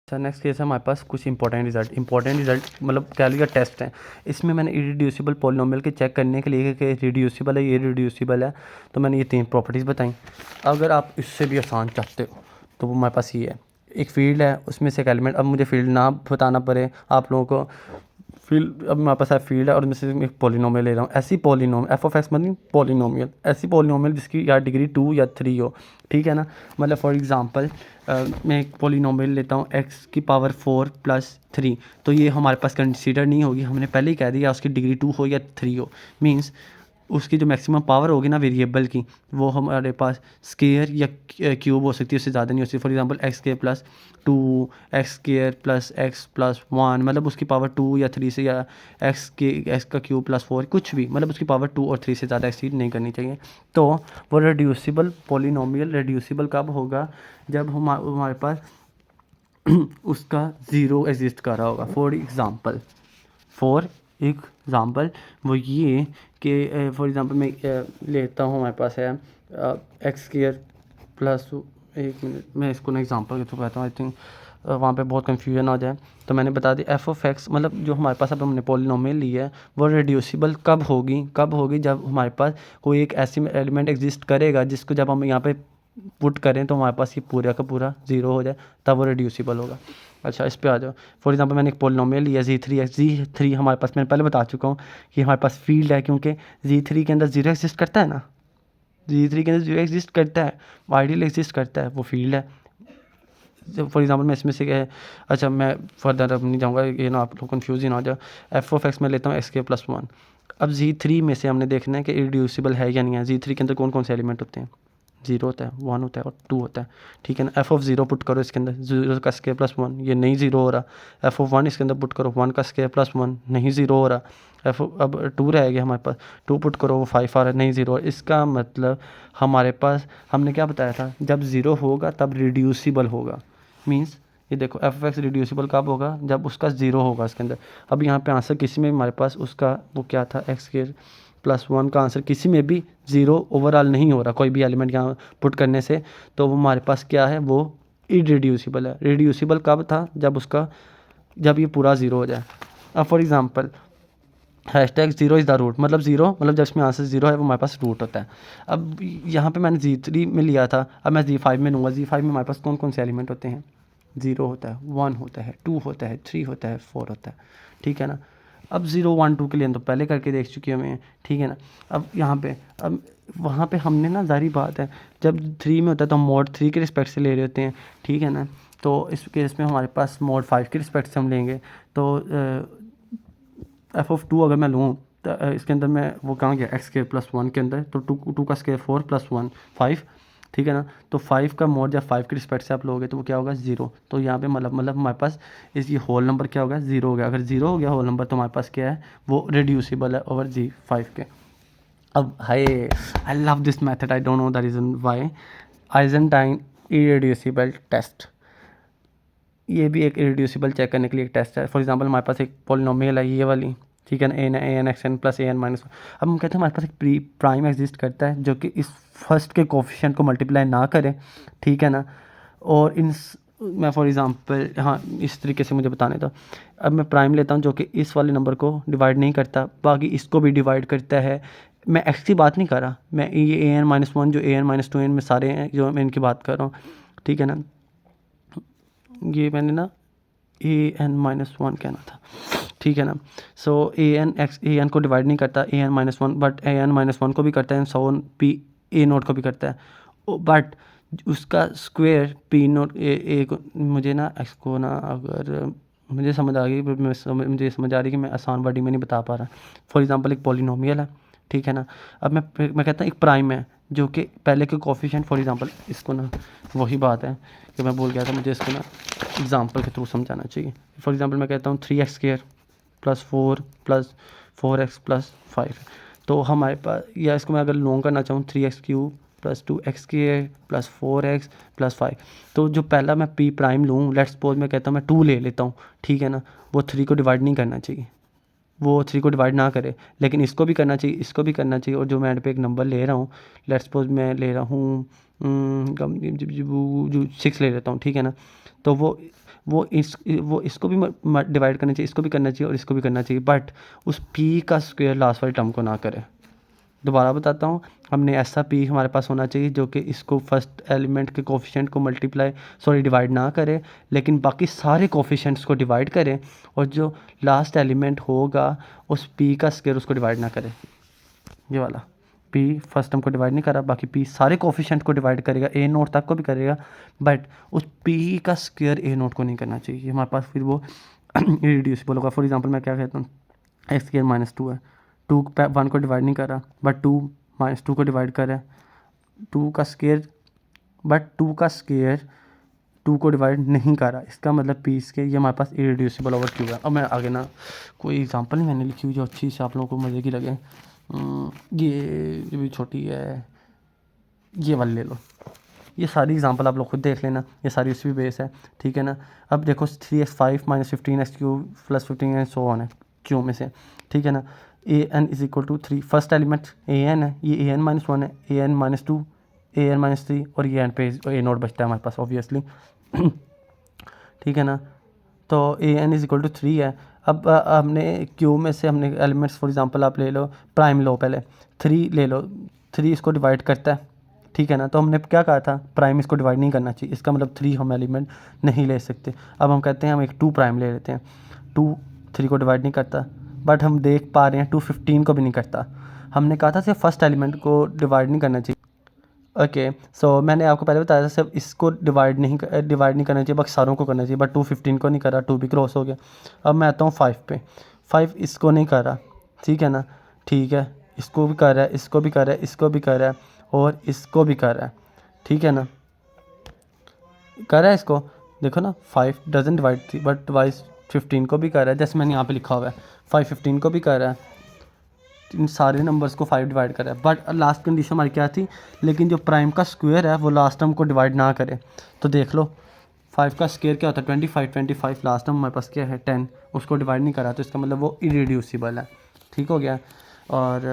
Sir next case है हमारे पास कुछ इंपॉर्टेंट रिजल्ट मतलब कह लीजिए टेस्ट हैं। इसमें मैंने इरेड्यूसिबल पॉलिनोमियल के चेक करने के लिए कि रिड्यूसिबल है ये रिड्यूसिबल है, तो मैंने ये 3 प्रॉपर्टीज़ बताई। अगर आप इससे भी आसान चाहते हो तो वो हमारे पास ये है, एक फील्ड है उसमें से एक एलिमेंट। अब मुझे फील्ड ना बताना पड़े आप लोगों को, फील्ड अब मेरे पास है फील्ड है और मैं सिर्फ एक पॉलिनोमियल ले रहा हूँ। ऐसी पॉलिनोमियल एफ ऑफ एक्स मतलब पॉलिनोमियल, ऐसी पॉलिनोमियल जिसकी या डिग्री 2 या 3 हो, ठीक है ना। मतलब फॉर एग्जांपल मैं एक पॉलिनोमियल लेता हूँ x की पावर 4 प्लस 3, तो ये हमारे पास कंसिडर नहीं होगी, हमने पहले ही कह दिया उसकी डिग्री 2 हो या 3 हो। मींस उसकी जो मैक्सिमम पावर होगी ना वेरिएबल की, वो हमारे पास स्केयर या क्यूब हो सकती है, उससे ज़्यादा नहीं हो सकती। फॉर एग्जांपल एक्स के plus 2, x square plus x plus 1, मतलब उसकी पावर 2 या 3 से, या एक्स का क्यूब प्लस 4, कुछ भी, मतलब उसकी पावर 2 और 3 से ज़्यादा एक्सीड नहीं करनी चाहिए। तो वो रिड्यूसिबल पॉलिनोमियल रिड्यूसिबल कब होगा, जब हमारे पास उसका ज़ीरो एग्जिस्ट कर रहा होगा। फॉर एग्ज़ाम्पल वो ये कि फॉर एग्ज़ाम्पल मैं लेता हूँ, हमारे पास है एक्स स्क्वायर प्लस, एक मिनट मैं इसको ना एग्ज़ाम्पल के थ्रू कहता हूँ, आई थिंक वहाँ पे बहुत कन्फ्यूजन आ जाए। तो मैंने बता दिया एफ ऑफ एक्स मतलब जो हमारे पास अब हमने पॉलिनोमियल ली है वो रिड्यूसिबल कब होगी जब हमारे पास कोई एक ऐसी एलिमेंट एग्जिस्ट करेगा जिसको जब हम यहाँ पे पुट करें तो हमारे पास ये पूरा का पूरा ज़ीरो हो जाए, तब वो रिड्यूसिबल होगा। अच्छा इस पे आ जाओ। फॉर एग्जांपल मैंने एक पॉलिनोमियल लिया जी थ्री हमारे पास, मैंने पहले बता चुका हूँ कि हमारे पास फील्ड है, क्योंकि जी3 के अंदर जीरो एग्जिस्ट करता है ना, जी3 के अंदर जीरो एग्जिस्ट करता है, आइडियल एग्जिस्ट करता है, वो फील्ड है। फॉर एग्जांपल मैं इसमें से अच्छा मैं फर्दर अब नहीं जाऊँगा, ये ना आप लोग कन्फ्यूज ना हो जाए। एफ ऑफ एक्स में लेता हूँ एक्स के प्लस 1। अब जी3 में से हमने देखना है कि रिड्यूसिबल है या नहीं है। जी3 के अंदर कौन कौन से एलिमेंट होते हैं, 0 होता है, 1 होता है और 2 होता है, ठीक है ना। एफ ऑफ 0 पुट करो इसके अंदर, 0 का स्क्वायर प्लस 1, ये नहीं 0 हो रहा। एफ ऑफ 1 इसके अंदर पुट करो, 1 का स्क्वायर प्लस 1, नहीं 0 हो रहा। अब 2 रह गया हमारे पास, 2 पुट करो वो 5 आ रहा है, नहीं 0। इसका मतलब हमारे पास हमने क्या बताया था, जब 0 होगा तब रिड्यूसिबल होगा। मीन्स ये देखो एफ ऑफ एक्स रिड्यूसिबल कब होगा, जब उसका 0 होगा इसके अंदर। अब यहाँ पे आंसर किसी में हमारे पास उसका वो क्या था, एक्स के प्लस 1 का आंसर किसी में भी 0 ओवरऑल नहीं हो रहा, कोई भी एलिमेंट यहाँ पुट करने से, तो वो हमारे पास क्या है, वो इरेड्यूसिबल है। रिड्यूसिबल कब था, जब ये पूरा 0 हो जाए। अब for example hashtag 0 is the root, मतलब 0 मतलब जब इसमें आंसर 0 है वो हमारे पास रूट होता है। अब यहाँ पे मैंने जी3 में लिया था, अब मैं जी5 में लूँगा। जी5 में हमारे पास कौन कौन से एलिमेंट होते हैं, 0 होता है, 1 होता है, 2 होता है, 3 होता है, 4 होता है, ठीक है ना। अब 0 1 2 के लिए तो पहले करके देख चुकी हूँ मैं, ठीक है ना। अब यहाँ पे अब वहाँ पे हमने ना ज़ाहिर बात है जब 3 में होता है तो हम मोड 3 के रिस्पेक्ट से ले रहे होते हैं, ठीक है ना। तो इस केस में हमारे पास मोड 5 के रिस्पेक्ट से हम लेंगे। तो एफ ऑफ 2 अगर मैं लूँ तो इसके अंदर मैं वो कहाँ गया, एक्स के प्लस 1 के अंदर, तो 2 का स्क्वायर 4 प्लस 1 5, ठीक है ना। तो 5 का मोड जब 5 के रिस्पेक्ट से आप लोगे तो वो क्या होगा, 0। तो यहाँ पे मतलब हमारे पास ये होल नंबर क्या होगा, 0 हो गया। अगर 0 हो गया होल नंबर तो हमारे पास क्या है, वो रिड्यूसिबल है ओवर जी5 के। अब hi I love this method, I don't know the reason why. Eisenstein irreducible test, ये भी एक इरेड्यूसिबल चेक करने के लिए एक टेस्ट है। फॉर एग्जांपल हमारे पास एक पॉलिनोमियल है ये वाली, ठीक है ना, A N x N plus A N minus. अब हम कहते हैं हमारे पास एक प्री प्राइम एग्जिस्ट करता है जो कि इस फर्स्ट के कोफिशिएंट को मल्टीप्लाई ना करे, ठीक है ना। और मैं फॉर एग्जांपल हाँ इस तरीके से मुझे बताने दो। अब मैं प्राइम लेता हूँ जो कि इस वाले नंबर को डिवाइड नहीं करता, बाकी इसको भी डिवाइड करता है। मैं एक्स की बात नहीं कर रहा, मैं ये ए एन माइनस 1 जो ए एन माइनस 2 एन में सारे हैं जो मैं इनकी बात कर रहा हूँ, ठीक है ना। ये मैंने ना an-1 कहना था, ठीक है ना। सो an को डिवाइड नहीं करता an-1, बट an-1 को भी करता है, सो p a0 को भी करता है, बट उसका स्क्वायर p0 a को, मुझे ना इसको ना अगर मुझे समझ आ गई, मुझे समझ आ रही कि मैं आसान वर्डिंग में नहीं बता पा रहा। फॉर एग्जांपल एक पॉलिनोमियल है, ठीक है ना। अब मैं कहता हूँ एक प्राइम है जो कि पहले के कोफिशिएंट, फॉर एग्जांपल इसको ना वही बात है कि मैं भूल गया था, मुझे इसको ना एग्जांपल के थ्रू समझाना चाहिए। फॉर एग्जांपल मैं कहता हूँ 3x square plus 4 plus 4x plus 5, तो हमारे पास, या इसको मैं अगर लॉन्ग करना चाहूँ 3x cube plus 2x square plus 4x plus 5, तो जो पहला मैं p प्राइम लूँ, लेट्स सपोज मैं कहता हूँ मैं 2 ले लेता हूँ, ठीक है ना। वो 3 को डिवाइड नहीं करना चाहिए, वो 3 को डिवाइड ना करे, लेकिन इसको भी करना चाहिए, इसको भी करना चाहिए। और जो मैं एंड पे एक नंबर ले रहा हूँ, लेट्स सपोज मैं ले रहा हूँ 6 ले लेता हूँ, ठीक है ना। तो वो वो इसको भी डिवाइड करना चाहिए, इसको भी करना चाहिए और इसको भी करना चाहिए, बट उस p का स्क्वायर लास्ट वाली टर्म को ना करे। दोबारा बताता हूँ, हमने ऐसा p हमारे पास होना चाहिए जो कि इसको फर्स्ट एलिमेंट के कोफिशिएंट को डिवाइड ना करे, लेकिन बाकी सारे कोफिशिएंट्स को डिवाइड करे, और जो लास्ट एलिमेंट होगा उस p का स्क्वायर उसको डिवाइड ना करे। ये वाला p फर्स्ट टर्म को डिवाइड नहीं करा, बाकी p सारे कोफिशिएंट को डिवाइड करेगा, a नोट तक को भी करेगा, बट उस p का स्क्वायर a नोट को नहीं करना चाहिए। हमारे पास फिर वो इरेड्यूसिबल होगा। फॉर एग्जांपल मैं क्या कहता हूँ, एक्स स्क्वायर माइनस 2 है, 2 1 को डिवाइड नहीं कर रहा, बट 2 माइनस 2 को डिवाइड कर रहा है, 2 का स्क्वायर, बट 2 का स्क्वायर 2 को डिवाइड नहीं कर रहा, इसका मतलब p स्क्वायर ये हमारे पास इरेड्यूसिबल ओवर q है। अब मैं आगे ना कोई एग्जांपल नहीं मैंने लिखी हुई जो अच्छी से आप लोगों को मज़े की लगे। ये भी छोटी है, ये वाली ले लो। ये सारी एग्जांपल आप लोग खुद देख लेना, ये सारी उसी भी बेस है, ठीक है ना। अब देखो 3x5 minus 15x³ plus 15 and so on है क्यू में से, ठीक है ना। an is equal to 3, first element an है, ये an माइनस 1 है, an माइनस 2, an माइनस 3 और ये एंड पे a नोट बचता है हमारे पास ऑब्वियसली। ठीक है ना। तो an इज इक्वल टू 3 है। अब हमने क्यू में से हमने एलिमेंट्स फॉर एग्जांपल आप ले लो, प्राइम लो, पहले 3 ले लो, 3 इसको डिवाइड करता है, ठीक है ना। तो हमने क्या कहा था, प्राइम इसको डिवाइड नहीं करना चाहिए, इसका मतलब 3 हम एलिमेंट नहीं ले सकते। अब हम कहते हैं हम एक 2 प्राइम ले लेते हैं, 2 3 को डिवाइड नहीं करता, बट हम देख पा रहे हैं 2 15 को भी नहीं करता। हमने कहा था सिर्फ फर्स्ट एलिमेंट को डिवाइड नहीं करना चाहिए। ओके, सो मैंने आपको पहले बताया था सिर्फ इसको डिवाइड नहीं करना चाहिए, बाकी सारों को करना चाहिए, बट 2 15 को नहीं कर रहा, 2 भी क्रॉस हो गया। अब मैं आता हूँ 5 पे, 5 इसको नहीं कर रहा, ठीक है ना, ठीक है, इसको भी कर रहा है, इसको भी कर रहा है, इसको भी कर रहा है और इसको भी कर रहा है, ठीक है ना, कर रहा है इसको, देखो ना 5 डजन डिवाइड थी, बट वाइज 15 को भी कर रहा है, जैसे मैंने यहाँ पे लिखा हुआ है 5 15 को भी कर रहा है, इन सारे नंबर्स को 5 डिवाइड करें, बट लास्ट कंडीशन हमारी क्या थी, लेकिन जो प्राइम का स्क्वायर है वो लास्ट टर्म को डिवाइड ना करे। तो देख लो 5 का स्क्वायर क्या होता है 25, लास्ट टर्म हमारे पास क्या है 10, उसको डिवाइड नहीं करा, तो इसका मतलब वो इरेड्यूसिबल है। ठीक हो गया। और